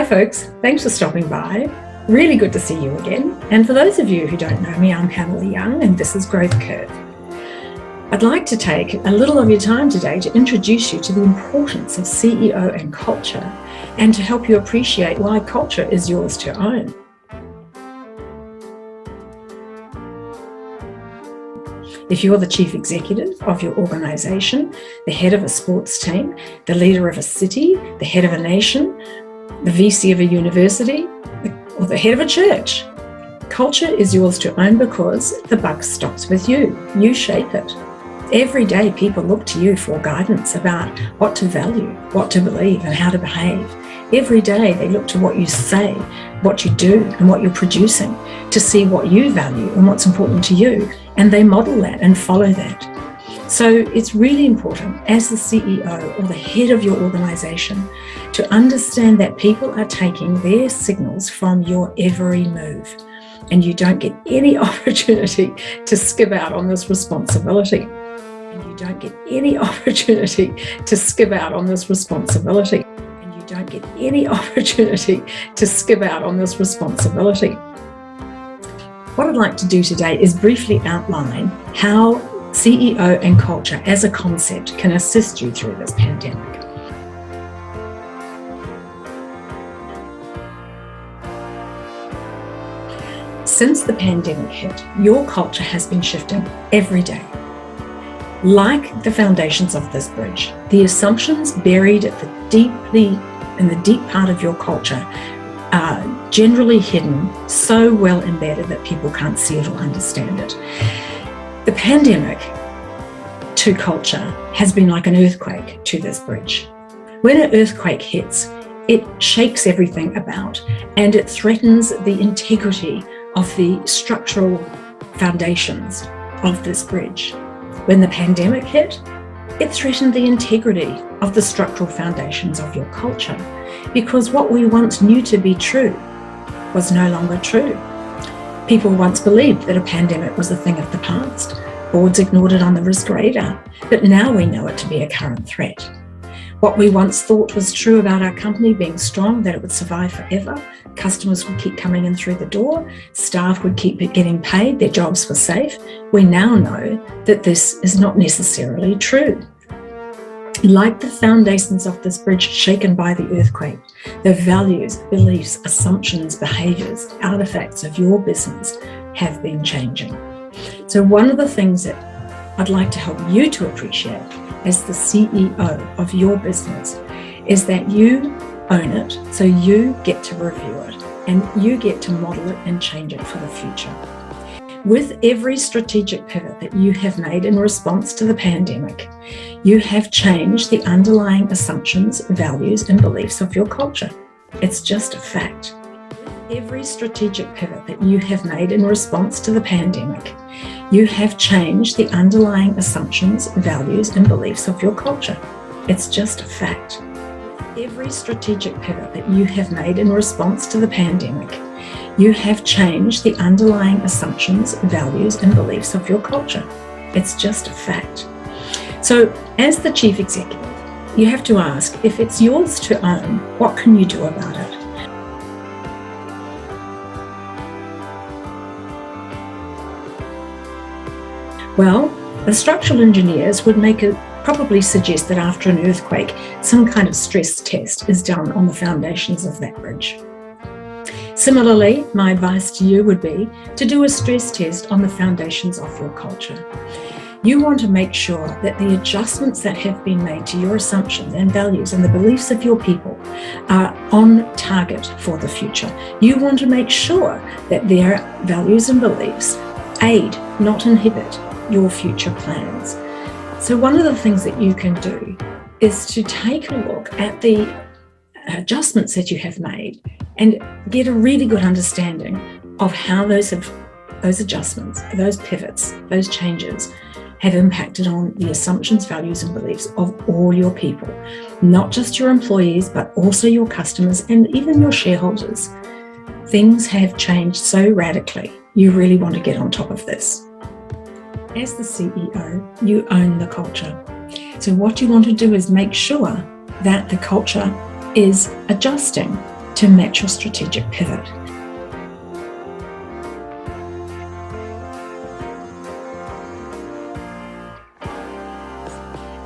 Hi folks, thanks for stopping by. Really good to see you again. And for those of you who don't know me, I'm Pamela Young and this is Growth Curve. I'd like to take a little of your time today to introduce you to the importance of CEO and culture and to help you appreciate why culture is yours to own. If you're the chief executive of your organization, the head of a sports team, the leader of a city, the head of a nation, the VC of a university, or the head of a church, culture is yours to own because the buck stops with you. You shape it. Every day people look to you for guidance about what to value, what to believe, and how to behave. Every day they look to what you say, what you do, and what you're producing to see what you value and what's important to you, and they model that and follow that. So it's really important as the CEO or the head of your organization to understand that people are taking their signals from your every move, and you don't get any opportunity to skip out on this responsibility. And you don't get any opportunity to skip out on this responsibility. And you don't get any opportunity to skip out on this responsibility. What I'd like to do today is briefly outline how CEO and culture as a concept can assist you through this pandemic. Since the pandemic hit, your culture has been shifting every day. Like the foundations of this bridge, the assumptions buried at in the deep part of your culture are generally hidden, so well embedded that people can't see it or understand it. The pandemic to culture has been like an earthquake to this bridge. When an earthquake hits, it shakes everything about and it threatens the integrity of the structural foundations of this bridge. When the pandemic hit, it threatened the integrity of the structural foundations of your culture because what we once knew to be true was no longer true. People once believed that a pandemic was a thing of the past. Boards ignored it on the risk radar, but now we know it to be a current threat. What we once thought was true about our company being strong, that it would survive forever, customers would keep coming in through the door, staff would keep getting paid, their jobs were safe, we now know that this is not necessarily true. Like the foundations of this bridge shaken by the earthquake, the values, beliefs, assumptions, behaviours, artefacts of your business have been changing. So one of the things that I'd like to help you to appreciate as the CEO of your business is that you own it, so you get to review it and you get to model it and change it for the future. With every strategic pivot that you have made in response to the pandemic, you have changed the underlying assumptions, values, and beliefs of your culture. It's just a fact. Every strategic pivot that you have made in response to the pandemic, you have changed the underlying assumptions, values, and beliefs of your culture. It's just a fact. Every strategic pivot that you have made in response to the pandemic, you have changed the underlying assumptions, values, and beliefs of your culture. It's just a fact. So as the chief executive, you have to ask, if it's yours to own, what can you do about it? Well, the structural engineers would probably suggest that after an earthquake, some kind of stress test is done on the foundations of that bridge. Similarly, my advice to you would be to do a stress test on the foundations of your culture. You want to make sure that the adjustments that have been made to your assumptions and values and the beliefs of your people are on target for the future. You want to make sure that their values and beliefs aid, not inhibit, your future plans. So one of the things that you can do is to take a look at the adjustments that you have made and get a really good understanding of how those adjustments, those pivots, those changes have impacted on the assumptions, values, and beliefs of all your people, not just your employees, but also your customers and even your shareholders. Things have changed so radically. You really want to get on top of this. As the CEO, you own the culture. So what you want to do is make sure that the culture is adjusting to match your strategic pivot.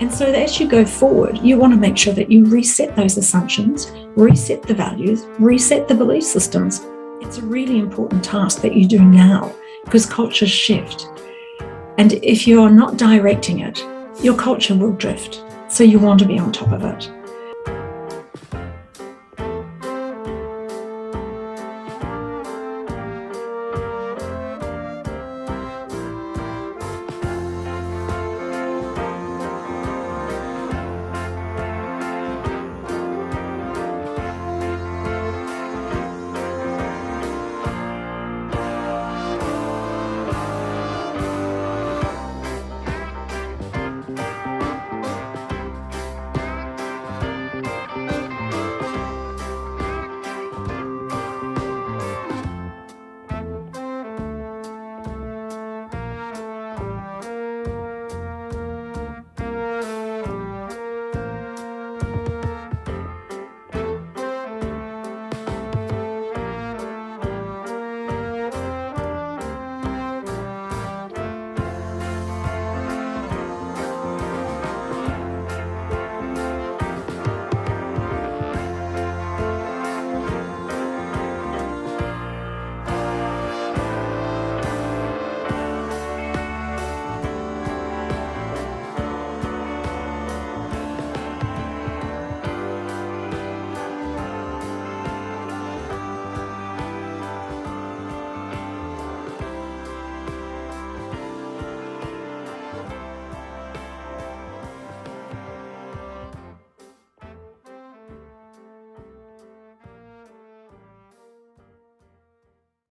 And so as you go forward, you want to make sure that you reset those assumptions, reset the values, reset the belief systems. It's a really important task that you do now because cultures shift. And if you're not directing it, your culture will drift. So you want to be on top of it.